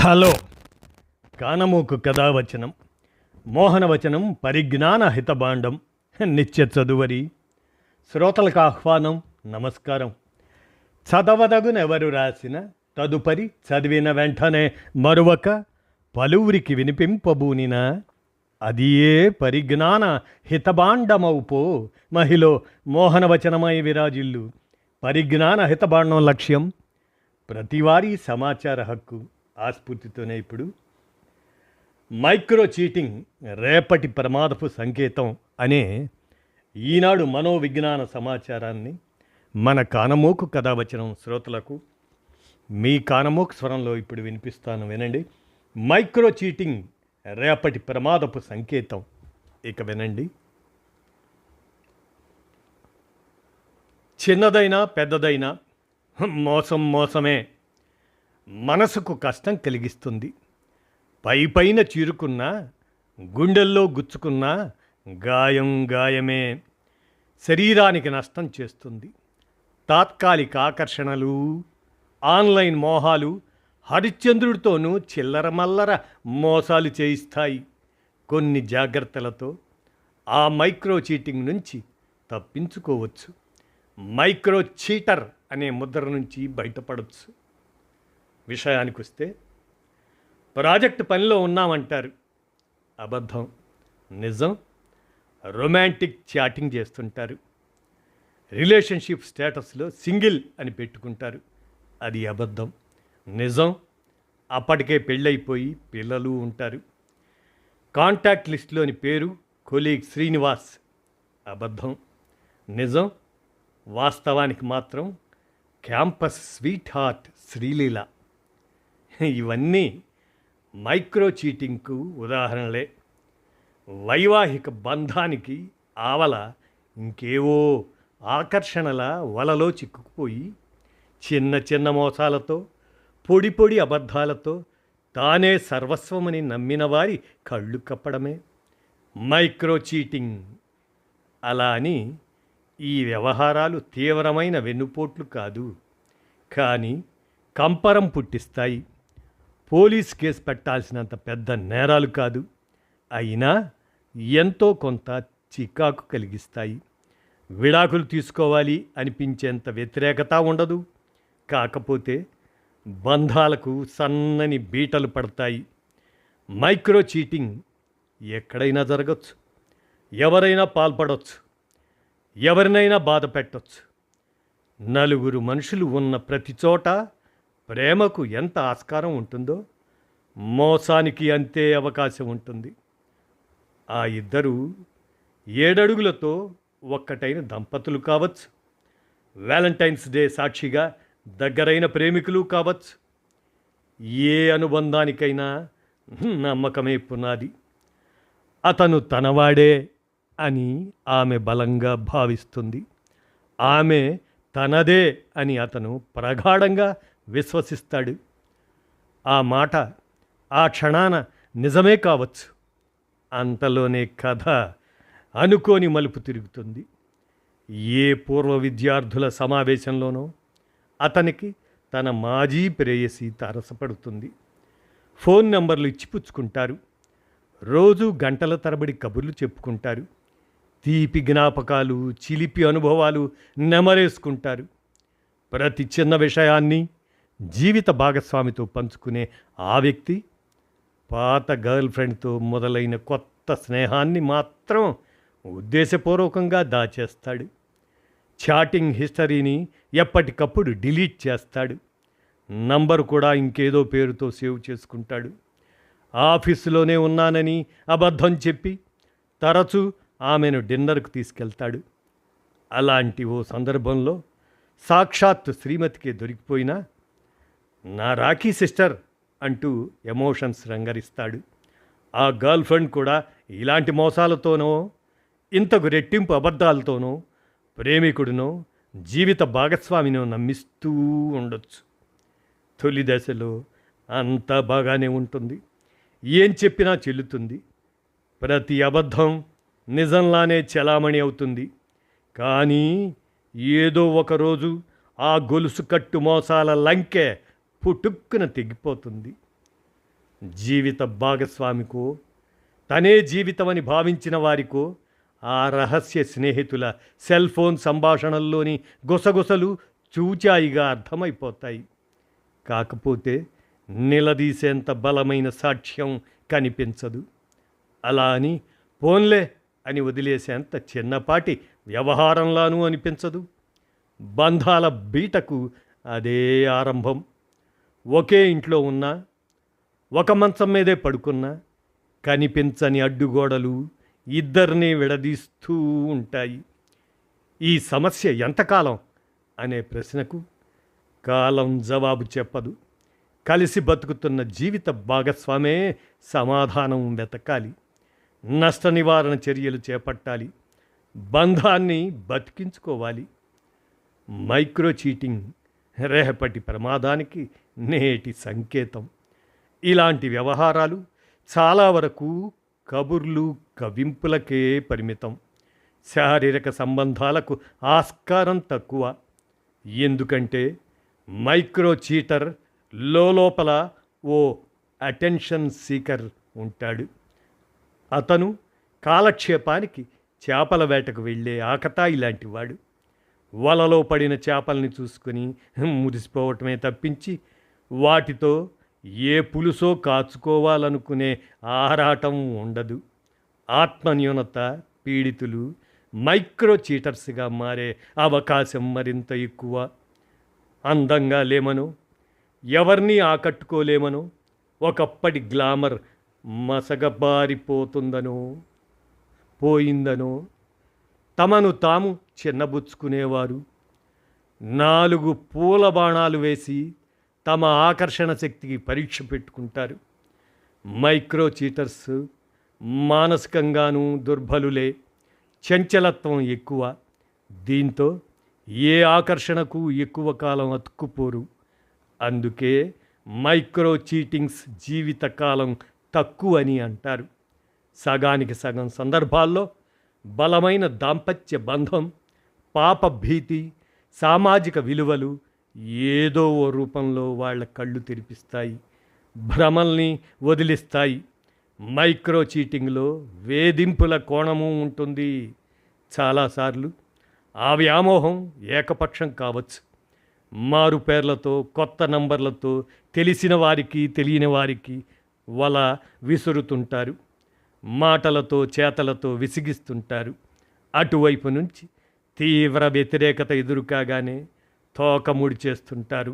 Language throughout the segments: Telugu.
హలో. కానమోకు కథావచనం మోహనవచనం పరిజ్ఞాన హితబాండం నిత్య చదువరి శ్రోతలకు ఆహ్వానం. నమస్కారం. చదవదగునెవరు రాసిన తదుపరి చదివిన వెంటనే మరువక పలువురికి వినిపింపబూనిన అది ఏ పరిజ్ఞాన హితబాండమవుపో మహిళ మోహనవచనమై విరాజిల్లు. పరిజ్ఞాన హితబాండం లక్ష్యం ప్రతివారీ సమాచార హక్కు. ఆ స్ఫూర్తితోనే ఇప్పుడు మైక్రో చీటింగ్ రేపటి ప్రమాదపు సంకేతం అనే ఈనాడు మనోవిజ్ఞాన సమాచారాన్ని మన కానమోకు కథావచనం శ్రోతలకు మీ కానమోకు స్వరంలో ఇప్పుడు వినిపిస్తాను, వినండి. మైక్రో చీటింగ్ రేపటి ప్రమాదపు సంకేతం. ఇక వినండి. చిన్నదైనా పెద్దదైనా మోసం మోసమే. మనసుకు కష్టం కలిగిస్తుంది. పైపైన చీరుకున్నా గుండెల్లో గుచ్చుకున్నా గాయం గాయమే. శరీరానికి నష్టం చేస్తుంది. తాత్కాలిక ఆకర్షణలు, ఆన్లైన్ మోహాలు హరిశ్చంద్రుడితోనూ చిల్లర మల్లర మోసాలు చేయిస్తాయి. కొన్ని జాగ్రత్తలతో ఆ మైక్రో చీటింగ్ నుంచి తప్పించుకోవచ్చు. మైక్రో చీటర్ అనే ముద్ర నుంచి బయటపడవచ్చు. విషయానికి వస్తే ప్రాజెక్ట్ పనిలో ఉన్నామంటారు. అబద్ధం. నిజం. రొమాంటిక్ చాటింగ్ చేస్తుంటారు. రిలేషన్షిప్ స్టేటస్లో సింగిల్ అని పెట్టుకుంటారు. అది అబద్ధం. నిజం. అప్పటికే పెళ్ళైపోయి పిల్లలు ఉంటారు. కాంటాక్ట్ లిస్టులోని పేరు కొలీగ్ శ్రీనివాస్. అబద్ధం. నిజం. వాస్తవానికి మాత్రం క్యాంపస్ స్వీట్ హార్ట్ శ్రీలీల. ఇవన్నీ మైక్రో చీటింగ్కు ఉదాహరణలే. వైవాహిక బంధానికి ఆవల ఇంకేవో ఆకర్షణల వలలో చిక్కుకుపోయి చిన్న చిన్న మోసాలతో, పొడి పొడి అబద్ధాలతో తానే సర్వస్వమని నమ్మిన వారి కళ్ళు కప్పడమే మైక్రో చీటింగ్. అలా అని ఈ వ్యవహారాలు తీవ్రమైన వెన్నుపోట్లు కాదు, కానీ కంపరం పుట్టిస్తాయి. పోలీస్ కేసు పెట్టాల్సినంత పెద్ద నేరాలు కాదు, అయినా ఎంతో కొంత చికాకు కలిగిస్తాయి. విడాకులు తీసుకోవాలి అనిపించేంత వ్యతిరేకత ఉండదు. కాకపోతే బంధాలకు సన్నని బీటలు పడతాయి. మైక్రో చీటింగ్ ఎక్కడైనా జరగచ్చు. ఎవరైనా పాల్పడవచ్చు. ఎవరినైనా బాధ పెట్టవచ్చు. నలుగురు మనుషులు ఉన్న ప్రతి చోట ప్రేమకు ఎంత ఆస్కారం ఉంటుందో మోసానికి అంతే అవకాశం ఉంటుంది. ఆ ఇద్దరు 7 అడుగులతో ఒక్కటైన దంపతులు కావచ్చు. వ్యాలంటైన్స్ డే సాక్షిగా దగ్గరైన ప్రేమికులు కావచ్చు. ఏ అనుబంధానికైనా నమ్మకమే పునాది. అతను తనవాడే అని ఆమె బలంగా భావిస్తుంది. ఆమె తనదే అని అతను ప్రగాఢంగా విశ్వసిస్తాడు. ఆ మాట ఆ క్షణాన నిజమే కావచ్చు. అంతలోనే కథ అనుకోని మలుపు తిరుగుతుంది. ఏ పూర్వ విద్యార్థుల సమావేశంలోనో అతనికి తన మాజీ ప్రేయసి తారసపడుతుంది. ఫోన్ నెంబర్లు ఇచ్చిపుచ్చుకుంటారు. రోజు గంటల తరబడి కబుర్లు చెప్పుకుంటారు. తీపి జ్ఞాపకాలు, చిలిపి అనుభవాలు నెమరేసుకుంటారు. ప్రతి చిన్న విషయాన్ని జీవిత భాగస్వామితో పంచుకునే ఆ వ్యక్తి పాత గర్ల్ ఫ్రెండ్తో మొదలైన కొత్త స్నేహాన్ని మాత్రం ఉద్దేశపూర్వకంగా దాచేస్తాడు. చాటింగ్ హిస్టరీని ఎప్పటికప్పుడు డిలీట్ చేస్తాడు. నంబరు కూడా ఇంకేదో పేరుతో సేవ్ చేసుకుంటాడు. ఆఫీసులోనే ఉన్నానని అబద్ధం చెప్పి తరచూ ఆమెను డిన్నర్కు తీసుకెళ్తాడు. అలాంటి ఓ సందర్భంలో సాక్షాత్తు శ్రీమతికే దొరికిపోయినా నా రాఖీ సిస్టర్ అంటూ ఎమోషన్స్ రంగరిస్తాడు. ఆ గర్ల్ ఫ్రెండ్ కూడా ఇలాంటి మోసాలతోనో, ఇంతకు రెట్టింపు అబద్ధాలతోనో ప్రేమికుడినో జీవిత భాగస్వామినో నమ్మిస్తూ ఉండొచ్చు. తొలి దశలో అంతా బాగానే ఉంటుంది. ఏం చెప్పినా చెల్లుతుంది. ప్రతి అబద్ధం నిజంలానే చలామణి అవుతుంది. కానీ ఏదో ఒకరోజు ఆ గొలుసు కట్టు మోసాల లంకె పుట్టుక్కున తెగిపోతుంది. జీవిత భాగస్వామికో, తనే జీవితమని భావించిన వారికో ఆ రహస్య స్నేహితుల సెల్ ఫోన్ సంభాషణల్లోని గుసగుసలు చూచాయిగా అర్థమైపోతాయి. కాకపోతే నిలదీసేంత బలమైన సాక్ష్యం కనిపించదు. అలా అని పోన్లే అని వదిలేసేంత చిన్నపాటి వ్యవహారంలానూ అనిపించదు. బంధాల బీటకు అదే ఆరంభం. ఒకే ఇంట్లో ఉన్నా, ఒక మంచం మీదే పడుకున్నా కనిపించని అడ్డుగోడలు ఇద్దరినీ విడదీస్తూ ఉంటాయి. ఈ సమస్య ఎంతకాలం అనే ప్రశ్నకు కాలం జవాబు చెప్పదు. కలిసి బతుకుతున్న జీవిత భాగస్వామే సమాధానం వెతకాలి. నష్ట నివారణ చర్యలు చేపట్టాలి. బంధాన్ని బతికించుకోవాలి. మైక్రో చీటింగ్ రేపటి ప్రమాదానికి నేటి సంకేతం. ఇలాంటి వ్యవహారాలు చాలా వరకు కబుర్లు కవింపులకే పరిమితం. శారీరక సంబంధాలకు ఆస్కారం తక్కువ. ఎందుకంటే మైక్రో చీటర్ లోపల ఓ అటెన్షన్ సీకర్ ఉంటాడు. అతను కాలక్షేపానికి చేపల వేటకు వెళ్ళే ఆకతాయి లాంటివాడు. వలలో పడిన చేపల్ని చూసుకొని మురిసిపోవటమే తప్పించి వాటితో ఏ పులుసో కాచుకోవాలనుకునే ఆరాటం ఉండదు. ఆత్మన్యూనత పీడితులు మైక్రో చీటర్స్గా మారే అవకాశం మరింత ఎక్కువ. అందంగా లేమనో, ఎవరిని ఆకట్టుకోలేమనో, ఒకప్పటి గ్లామర్ మసగబారిపోతుందనో పోయిందనో తమను తాము చిన్నబుచ్చుకునేవారు 4 పూల బాణాలు వేసి తమ ఆకర్షణ శక్తికి పరీక్ష పెట్టుకుంటారు. Micro cheaters మానసికంగానూ దుర్బలులే. చంచలత్వం ఎక్కువ. దీంతో ఏ ఆకర్షణకు ఎక్కువ కాలం అతుక్కుపోరు. అందుకే మైక్రో చీటింగ్స్ జీవితకాలం తక్కువని అంటారు. సగానికి సగం సందర్భాల్లో బలమైన దాంపత్య బంధం, పాప భీతి, సామాజిక విలువలు ఏదో ఓ రూపంలో వాళ్ళ కళ్ళు తెరిపిస్తాయి, భ్రమల్ని వదిలిస్తాయి. మైక్రో చీటింగ్లో వేధింపుల కోణము ఉంటుంది. చాలాసార్లు ఆ వ్యామోహం ఏకపక్షం కావచ్చు. మారు పేర్లతో, కొత్త నంబర్లతో తెలిసిన వారికి తెలియని వారికి వల విసురుతుంటారు. మాటలతో చేతలతో విసిగిస్తుంటారు. అటువైపు నుంచి తీవ్ర వ్యతిరేకత ఎదురుకాగానే తోక ముడి చేస్తుంటారు.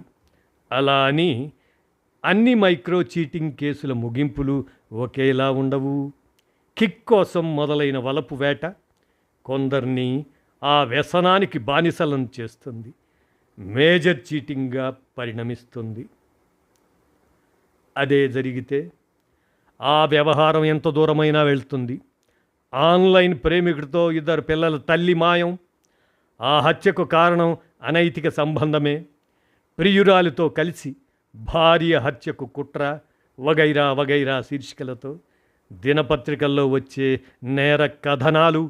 అలా అని అన్ని మైక్రో చీటింగ్ కేసుల ముగింపులు ఒకేలా ఉండవు. కిక్ కోసం మొదలైన వలపు వేట కొందరిని ఆ వ్యసనానికి బానిసలను చేస్తుంది. మేజర్ చీటింగ్గా పరిణమిస్తుంది. అదే జరిగితే ఆ వ్యవహారం ఎంత దూరమైనా వెళ్తుంది. ఆన్లైన్ ప్రేమికుడితో 2 పిల్లల తల్లి మాయం, ఆ హత్యకు కారణం అనైతిక సంబంధమే, ప్రియురాలితో కలిసి భార్య హత్యకు కుట్ర, వగైరా వగైరా శీర్షికలతో దినపత్రికల్లో వచ్చే నేర కథనాలు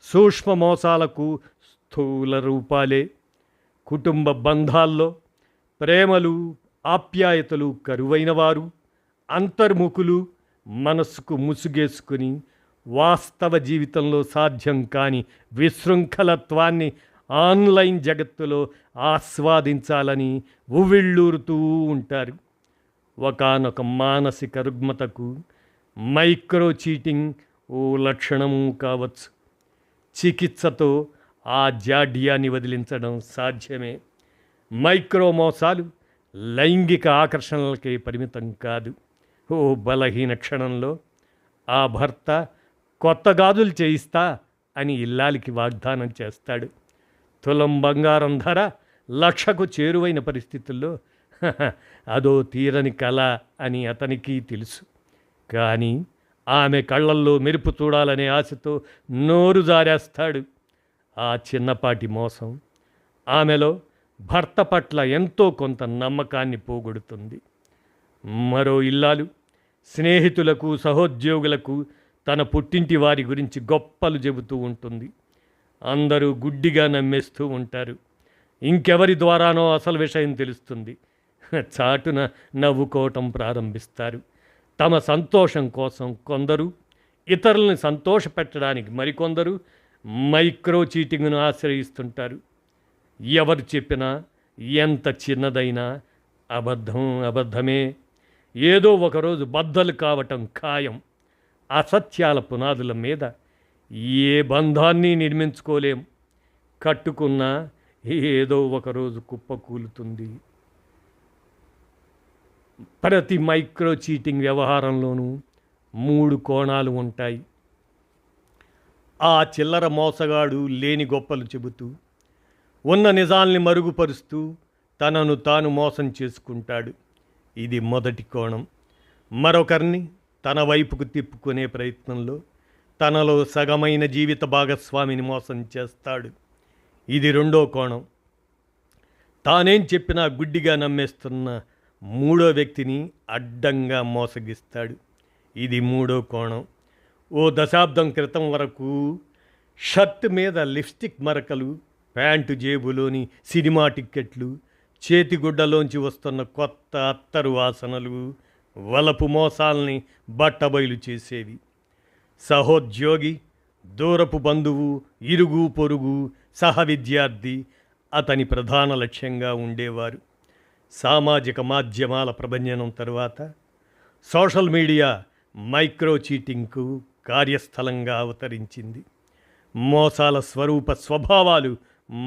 సూక్ష్మ మోసాలకు స్థూల రూపాలే. కుటుంబ బంధాల్లో ప్రేమలు, ఆప్యాయతలు కరువైన వారు, అంతర్ముఖులు మనస్సుకు ముసుగేసుకుని వాస్తవ జీవితంలో సాధ్యం కాని విశృంఖలత్వాన్ని ఆన్లైన్ జగత్తులో ఆస్వాదించాలని ఉవ్విళ్ళూరుతూ ఉంటారు. ఒకానొక మానసిక రుగ్మతకు మైక్రో చీటింగ్ ఓ లక్షణము కావచ్చు. చికిత్సతో ఆ జాడ్యాన్ని వదిలించడం సాధ్యమే. మైక్రో మోసాలు లైంగిక ఆకర్షణలకే పరిమితం కాదు. ఓ బలహీన క్షణంలో ఆ భర్త కొత్త గాజులు చేయిస్తా అని ఇల్లాలికి వాగ్దానం చేస్తాడు. తులం బంగారం ధర 1,00,000కు చేరువైన పరిస్థితుల్లో అదో తీరని కళ అని అతనికి తెలుసు. కానీ ఆమె కళ్ళల్లో మెరుపు చూడాలనే ఆశతో నోరు జారేస్తాడు. ఆ చిన్నపాటి మోసం ఆమెలో భర్త పట్ల ఎంతో కొంత నమ్మకాన్ని పోగొడుతుంది. మరో ఇల్లాలు స్నేహితులకు, సహోద్యోగులకు తన పుట్టింటి వారి గురించి గొప్పలు చెబుతూ ఉంటుంది. అందరూ గుడ్డిగా నమ్మేస్తూ ఉంటారు. ఇంకెవరి ద్వారానో అసలు విషయం తెలుస్తుంది. చాటున నవ్వుకోవటం ప్రారంభిస్తారు. తమ సంతోషం కోసం కొందరు, ఇతరులను సంతోషపెట్టడానికి మరికొందరు మైక్రో చీటింగ్ను ఆశ్రయిస్తుంటారు. ఎవరు చెప్పినా, ఎంత చిన్నదైనా అబద్ధమే. ఏదో ఒకరోజు బద్దలు కావటం ఖాయం. అసత్యాల పునాదుల మీద ఏ బంధాన్ని నిర్మించుకోలేం. కట్టుకున్నా ఏదో ఒకరోజు కుప్పకూలుతుంది. ప్రతి మైక్రో చీటింగ్ వ్యవహారంలోనూ 3 కోణాలు ఉంటాయి. ఆ చిల్లర మోసగాడు లేని గొప్పలు చెబుతూ, ఉన్న నిజాల్ని మరుగుపరుస్తూ తనను తాను మోసం చేసుకుంటాడు. ఇది మొదటి కోణం. మరొకరిని తన వైపుకు తిప్పుకునే ప్రయత్నంలో తనలో సగమైన జీవిత భాగస్వామిని మోసం చేస్తాడు. ఇది రెండో కోణం. తానేం చెప్పినా గుడ్డిగా నమ్మేస్తున్న మూడో వ్యక్తిని అడ్డంగా మోసగిస్తాడు. ఇది మూడో కోణం. ఓ దశాబ్దం క్రితం వరకు షర్ట్ మీద లిప్స్టిక్ మరకలు, ప్యాంటు జేబులోని సినిమా టిక్కెట్లు, చేతిగుడ్డలోంచి వస్తున్న కొత్త అత్తరు వాసనలు వలపు మోసాల్ని బట్టబయలు చేసేవి. సహోద్యోగి, దూరపు బంధువు, ఇరుగు పొరుగు, సహ విద్యార్థి అతని ప్రధాన లక్ష్యంగా ఉండేవారు. సామాజిక మాధ్యమాల ప్రభంజనం తరువాత సోషల్ మీడియా మైక్రో చీటింగ్కు కార్యస్థలంగా అవతరించింది. మోసాల స్వరూప స్వభావాలు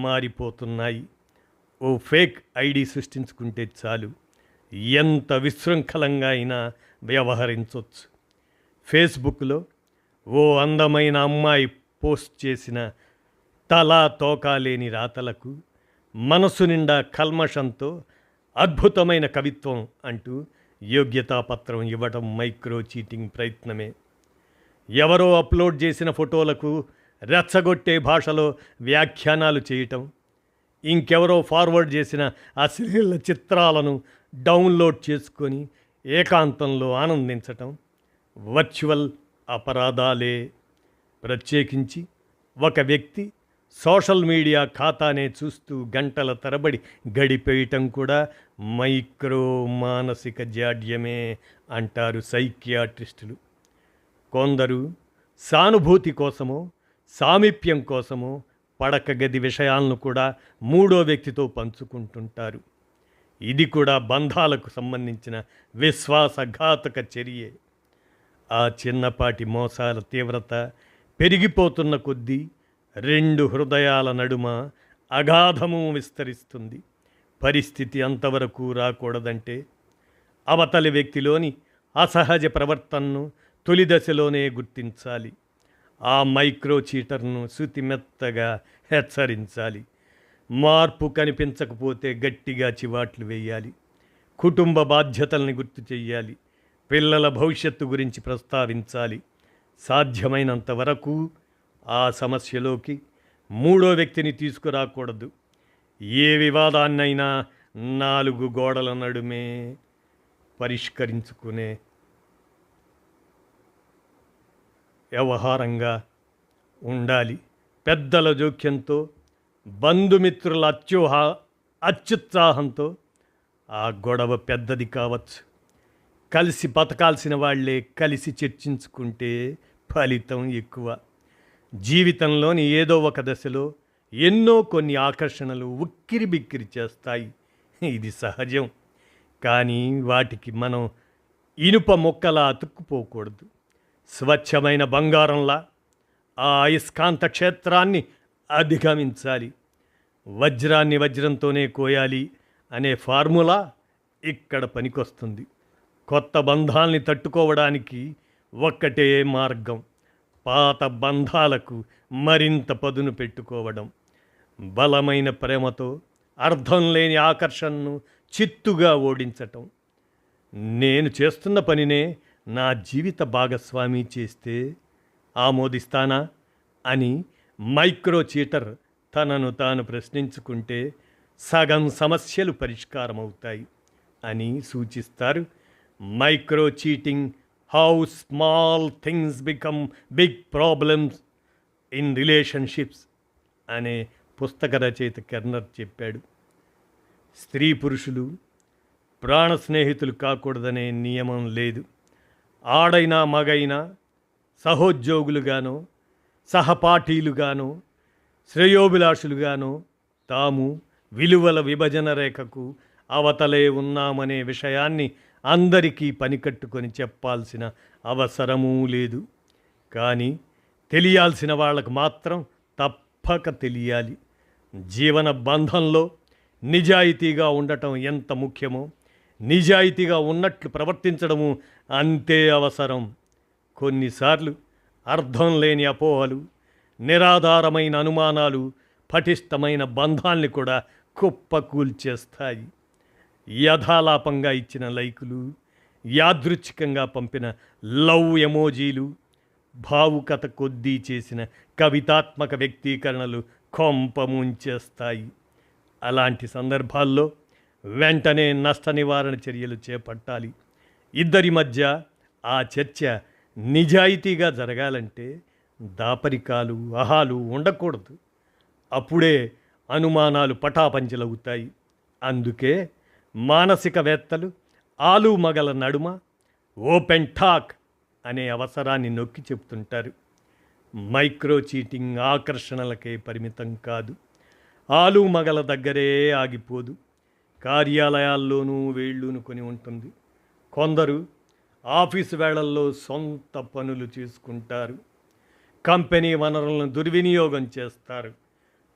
మారిపోతున్నాయి. ఓ ఫేక్ ఐడి సృష్టించుకుంటే చాలు, ఎంత విశృంఖలంగా అయినా వ్యవహరించవచ్చు. ఫేస్బుక్లో ఓ అందమైన అమ్మాయి పోస్ట్ చేసిన తలా తోకా లేని రాతలకు మనసు నిండా కల్మషంతో అద్భుతమైన కవిత్వం అంటూ యోగ్యతాపత్రం ఇవ్వటం మైక్రో చీటింగ్ ప్రయత్నమే. ఎవరో అప్లోడ్ చేసిన ఫోటోలకు రెచ్చగొట్టే భాషలో వ్యాఖ్యానాలు చేయటం, ఇంకెవరో ఫార్వర్డ్ చేసిన అశ్లీల చిత్రాలను డౌన్లోడ్ చేసుకొని ఏకాంతంలో ఆనందించటం వర్చువల్ అపరాధాలే. ప్రత్యేకించి ఒక వ్యక్తి సోషల్ మీడియా ఖాతానే చూస్తూ గంటల తరబడి గడిపేయటం కూడా మైక్రో మానసిక జాడ్యమే అంటారు సైకియాట్రిస్టులు. కొందరు సానుభూతి కోసమో, సామీప్యం కోసమో పడక గది విషయాలను కూడా మూడో వ్యక్తితో పంచుకుంటుంటారు. ఇది కూడా బంధాలకు సంబంధించిన విశ్వాసఘాతక చర్యే. ఆ చిన్నపాటి మోసాల తీవ్రత పెరిగిపోతున్న కొద్దీ 2 హృదయాల నడుమ అగాధము విస్తరిస్తుంది. పరిస్థితి అంతవరకు రాకూడదంటే అవతలి వ్యక్తిలోని అసహజ ప్రవర్తనను తొలి దశలోనే గుర్తించాలి. ఆ మైక్రో చీటర్ను శుతిమెత్తగా హెచ్చరించాలి. మార్పు కనిపించకపోతే గట్టిగా చివాట్లు వేయాలి. కుటుంబ బాధ్యతల్ని గుర్తు చెయ్యాలి. పిల్లల భవిష్యత్తు గురించి ప్రస్తావించాలి. సాధ్యమైనంత వరకు ఆ సమస్యలోకి మూడో వ్యక్తిని తీసుకురాకూడదు. ఏ వివాదాన్నైనా 4 గోడల నడుమే పరిష్కరించుకునే వ్యవహారంగా ఉండాలి. పెద్దల జోక్యంతో, బంధుమిత్రుల అత్యుత్సాహంతో ఆ గొడవ పెద్దది కావచ్చు. కలిసి బతకాల్సిన వాళ్లే కలిసి చర్చించుకుంటే ఫలితం ఎక్కువ. జీవితంలోని ఏదో ఒక దశలో ఎన్నో కొన్ని ఆకర్షణలు ఉక్కిరి బిక్కిరి చేస్తాయి. ఇది సహజం. కానీ వాటికి మనం ఇనుప మొక్కలా అతుక్కుపోకూడదు. స్వచ్ఛమైన బంగారంలా ఆ అయస్కాంత క్షేత్రాన్ని అధిగమించాలి. వజ్రాన్ని వజ్రంతోనే కోయాలి అనే ఫార్ములా ఇక్కడ పనికొస్తుంది. కొత్త బంధాల్ని తట్టుకోవడానికి ఒక్కటే మార్గం: పాత బంధాలకు మరింత పదును పెట్టుకోవడం. బలమైన ప్రేమతో అర్థం లేని ఆకర్షణను చిత్తుగా ఓడించటం. నేను చేస్తున్న పనినే నా జీవిత భాగస్వామి చేస్తే ఆమోదిస్తానా అని మైక్రో చీటర్ తనను తాను ప్రశ్నించుకుంటే సగం సమస్యలు పరిష్కారమవుతాయి అని సూచిస్తారు micro cheating, how small things become big problems in relationships అనే పుస్తక రచయిత కెర్నర్ చెప్పాడు. స్త్రీ పురుషులు ప్రాణ స్నేహితులు కాకూడదనే నియమం లేదు. ఆడైనా మగైనా సహోద్యోగులుగానో సహపాఠీలుగానో శ్రేయోభిలాషులుగానో తాము విలువల విభజన రేఖకు అవతలే ఉన్నామనే విషయాన్ని అందరికీ పనికట్టుకొని చెప్పాల్సిన అవసరమూ లేదు. కానీ తెలియాల్సిన వాళ్ళకు మాత్రం తప్పక తెలియాలి. జీవన బంధంలో నిజాయితీగా ఉండటం ఎంత ముఖ్యమో నిజాయితీగా ఉన్నట్లు ప్రవర్తించడము అంతే అవసరం. కొన్నిసార్లు అర్థం లేని అపోహలు, నిరాధారమైన అనుమానాలు పటిష్టమైన బంధాల్ని కూడా కుప్పకూల్చేస్తాయి. యథాలాపంగా ఇచ్చిన లైకులు, యాదృచ్ఛికంగా పంపిన లవ్ ఎమోజీలు, భావుకత కొద్దీ చేసిన కవితాత్మక వ్యక్తీకరణలు కొంప ముంచేస్తాయి. అలాంటి సందర్భాల్లో వెంటనే నష్ట నివారణ చర్యలు చేపట్టాలి. ఇద్దరి మధ్య ఆ చర్చ నిజాయితీగా జరగాలంటే దాపరికాలు, అహాలు ఉండకూడదు. అప్పుడే అనుమానాలు పటాపంచలవుతాయి. అందుకే మానసికవేత్తలు ఆలు మగల నడుమ ఓపెన్ టాక్ అనే అవసరాన్ని నొక్కి చెప్తుంటారు. మైక్రో చీటింగ్ ఆకర్షణలకే పరిమితం కాదు. ఆలు మగల దగ్గరే ఆగిపోదు. కార్యాలయాల్లోనూ వేళ్ళూనుకొని ఉంటుంది. కొందరు ఆఫీసు వేళల్లో సొంత పనులు చేసుకుంటారు. కంపెనీ వనరులను దుర్వినియోగం చేస్తారు.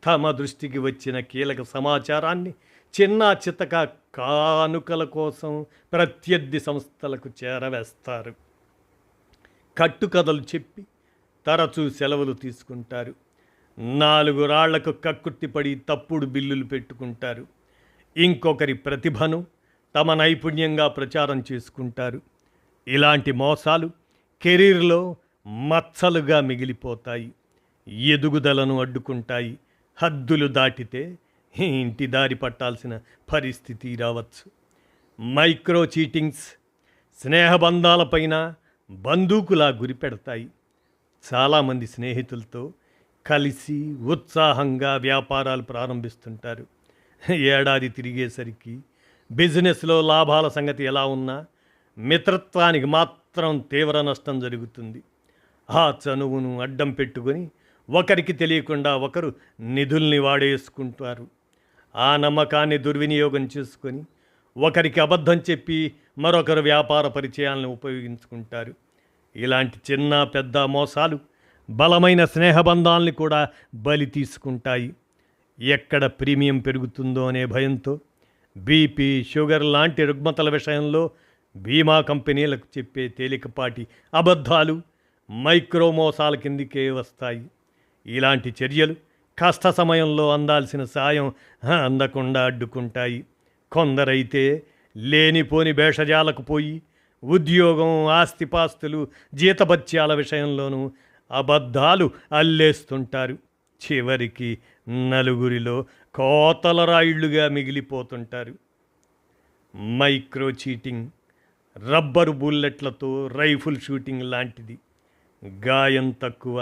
తమ దృష్టికి వచ్చిన కీలక సమాచారాన్ని చిన్న చితక కానుకల కోసం ప్రత్యర్థి సంస్థలకు చేరవేస్తారు. కట్టుకథలు చెప్పి తరచూ సెలవులు తీసుకుంటారు. 4 రాళ్లకు కక్కుర్తిపడి తప్పుడు బిల్లులు పెట్టుకుంటారు. ఇంకొకరి ప్రతిభను తమ నైపుణ్యంగా ప్రచారం చేసుకుంటారు. ఇలాంటి మోసాలు కెరీర్లో మచ్చలుగా మిగిలిపోతాయి. ఎదుగుదలను అడ్డుకుంటాయి. హద్దులు దాటితే ఇంటి దారి పట్టాల్సిన పరిస్థితి రావచ్చు. మైక్రో చీటింగ్స్ స్నేహబంధాలపైన బందూకులా గురిపెడతాయి. చాలామంది స్నేహితులతో కలిసి ఉత్సాహంగా వ్యాపారాలు ప్రారంభిస్తుంటారు. ఏడాది తిరిగేసరికి బిజినెస్లో లాభాల సంగతి ఎలా ఉన్నా మిత్రత్వానికి మాత్రం తీవ్ర నష్టం జరుగుతుంది. ఆ చనువును అడ్డం పెట్టుకొని ఒకరికి తెలియకుండా ఒకరు నిధుల్ని వాడేసుకుంటారు. ఆ నమ్మకాన్ని దుర్వినియోగం చేసుకొని ఒకరికి అబద్ధం చెప్పి మరొకరు వ్యాపార పరిచయాలను ఉపయోగించుకుంటారు. ఇలాంటి చిన్న పెద్ద మోసాలు బలమైన స్నేహబంధాల్ని కూడా బలి తీసుకుంటాయి. ఎక్కడ ప్రీమియం పెరుగుతుందో అనే భయంతో బీపీ, షుగర్ లాంటి రుగ్మతల విషయంలో బీమా కంపెనీలకు చెప్పే తేలికపాటి అబద్ధాలు మైక్రో మోసాల కిందికే వస్తాయి. ఇలాంటి చర్యలు కష్ట సమయంలో అందాల్సిన సాయం అందకుండా అడ్డుకుంటాయి. కొందరైతే లేనిపోని భేషజాలకు పోయి ఉద్యోగం, ఆస్తిపాస్తులు, జీతభత్యాల విషయంలోనూ అబద్ధాలు అల్లేస్తుంటారు. చివరికి నలుగురిలో కోతల రాయిళ్లుగా మిగిలిపోతుంటారు. మైక్రో చీటింగ్ రబ్బరు బుల్లెట్లతో రైఫిల్ షూటింగ్ లాంటిది. గాయం తక్కువ,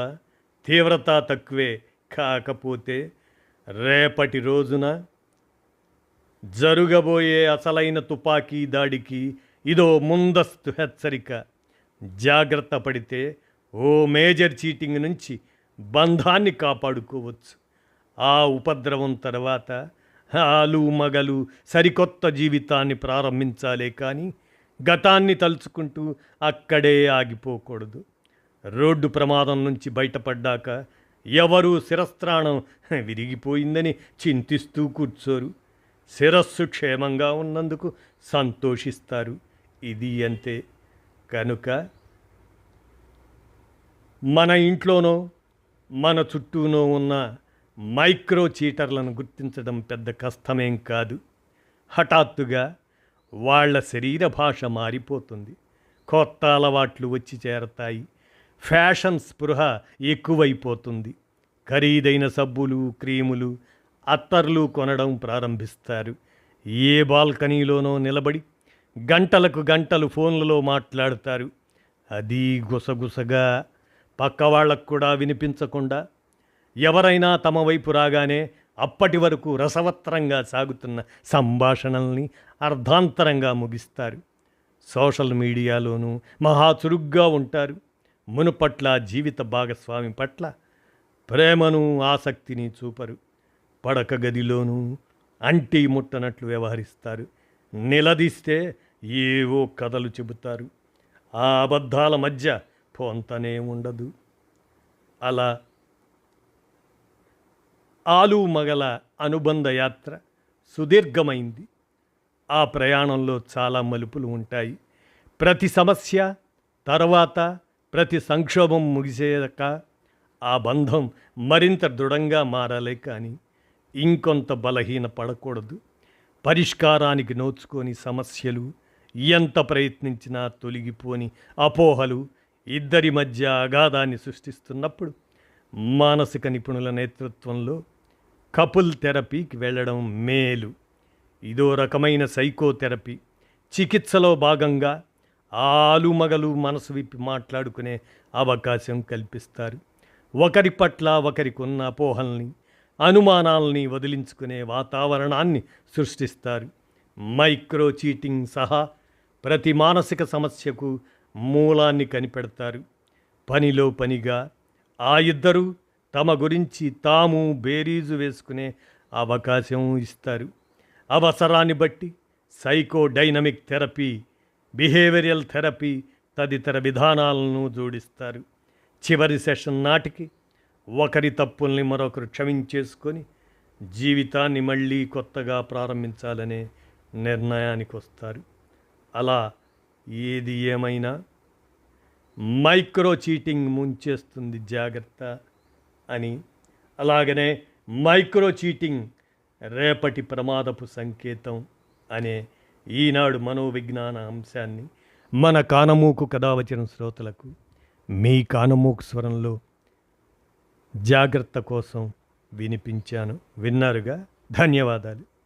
తీవ్రత తక్కువే. కాకపోతే రేపటి రోజున జరగబోయే అసలైన తుపాకీ దాడికి ఇదో ముందస్తు హెచ్చరిక. జాగ్రత్త పడితే ఓ మేజర్ చీటింగ్ నుంచి బంధాన్ని కాపాడుకోవచ్చు. ఆ ఉపద్రవం తర్వాత ఆలు మగలు సరికొత్త జీవితాన్ని ప్రారంభించాలే కానీ గతాన్ని తలుచుకుంటూ అక్కడే ఆగిపోకూడదు. రోడ్డు ప్రమాదం నుంచి బయటపడ్డాక ఎవరూ శిరస్త్రాణం విరిగిపోయిందని చింతిస్తూ కూర్చోరు. శిరస్సు క్షేమంగా ఉన్నందుకు సంతోషిస్తారు. ఇది అంతే. కనుక మన ఇంట్లోనో మన చుట్టూనో ఉన్న మైక్రో చీటర్లను గుర్తించడం పెద్ద కష్టమేం కాదు. హఠాత్తుగా వాళ్ళ శరీర భాష మారిపోతుంది. కొత్త అలవాట్లు వచ్చి చేరతాయి. ఫ్యాషన్ స్పృహ ఎక్కువైపోతుంది. ఖరీదైన సబ్బులు, క్రీములు, అత్తర్లు కొనడం ప్రారంభిస్తారు. ఏ బాల్కనీలోనో నిలబడి గంటలకు గంటలు ఫోన్లలో మాట్లాడతారు. అది గుసగుసగా, పక్క వాళ్ళకు కూడా వినిపించకుండా. ఎవరైనా తమ వైపు రాగానే అప్పటి వరకు రసవత్తరంగా సాగుతున్న సంభాషణల్ని అర్ధాంతరంగా ముగిస్తారు. సోషల్ మీడియాలోనూ మహా చురుగ్గా ఉంటారు. మునుపట్ల జీవిత భాగస్వామి పట్ల ప్రేమను ఆసక్తిని చూపరు. పడక గదిలోనూ అంటీ ముట్టనట్లు వ్యవహరిస్తారు. నిలదీస్తే ఏవో కథలు చెబుతారు. ఆ అబద్ధాల మధ్య పొంతనే ఉండదు. అలా ఆలు మగల అనుబంధ యాత్ర సుదీర్ఘమైంది. ఆ ప్రయాణంలో చాలా మలుపులు ఉంటాయి. ప్రతి సమస్య తర్వాత ప్రతి సంక్షోభం ముగిసేదాక ఆ బంధం మరింత దృఢంగా మారాలే కానీ ఇంకొంత బలహీన పడకూడదు. పరిష్కారానికి నోచుకొని సమస్యలు ఎంత ప్రయత్నించినా తొలగిపోని అపోహలు ఇద్దరి మధ్య అగాధాన్ని సృష్టిస్తున్నప్పుడు మానసిక నిపుణుల నేతృత్వంలో కపుల్ థెరపీకి వెళ్ళడం మేలు. ఇదో రకమైన సైకోథెరపీ. చికిత్సలో భాగంగా ఆలుమగలు మనసు విప్పి మాట్లాడుకునే అవకాశం కల్పిస్తారు. ఒకరి పట్ల ఒకరికి ఉన్న అపోహల్ని అనుమానాల్ని వదిలించుకునే వాతావరణాన్ని సృష్టిస్తారు. మైక్రో చీటింగ్ సహా ప్రతి మానసిక సమస్యకు మూలాన్ని కనిపెడతారు. పనిలో పనిగా ఆ ఇద్దరు తమ గురించి తాము బేరీజు వేసుకునే అవకాశం ఇస్తారు. అవసరాన్ని బట్టి psycho dynamic therapy, behavioural therapy తదితర విధానాలను జోడిస్తారు. చివరి సెషన్ నాటికి ఒకరి తప్పుల్ని మరొకరు క్షమించేసుకొని జీవితాన్ని మళ్ళీ కొత్తగా ప్రారంభించాలనే నిర్ణయానికి వస్తారు. అలా ఏది ఏమైనా మైక్రో చీటింగ్ ముంచేస్తుంది, జాగ్రత్త అని. అలాగనే మైక్రో చీటింగ్ రేపటి ప్రమాదపు సంకేతం అనే ఈనాడు మనోవిజ్ఞాన అంశాన్ని మన కానమూకు కథావచన శ్రోతలకు మీ కానమూకు స్వరంలో జాగ్రత్త కోసం వినిపించాను. విన్నారుగా? ధన్యవాదాలు.